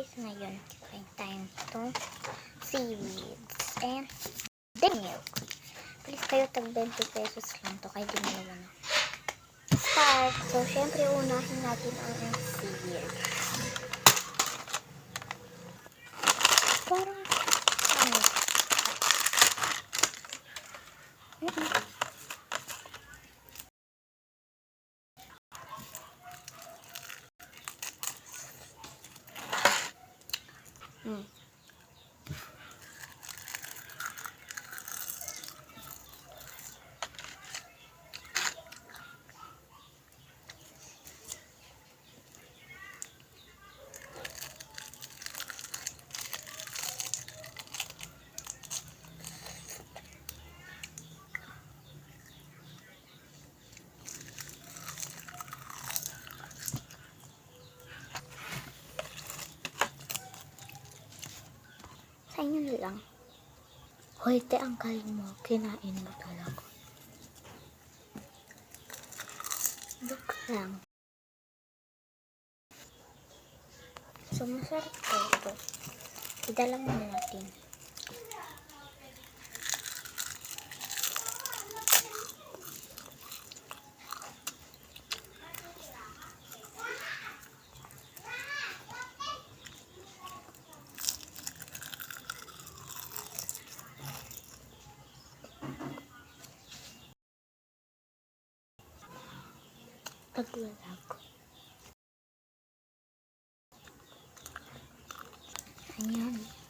guys, ngayon kain tayo itong seaweeds and then milk. Please kayo tag 20 pesos lang to kaya di mo na start. So syempre unahin natin ang seaweeds. Parang ano sa inyo na lang. Hoy, te, ang kain mo. Kinain mo talaga. Look lang. So, masarap ko ito. Idala muna natin. Paglalag. Ayan.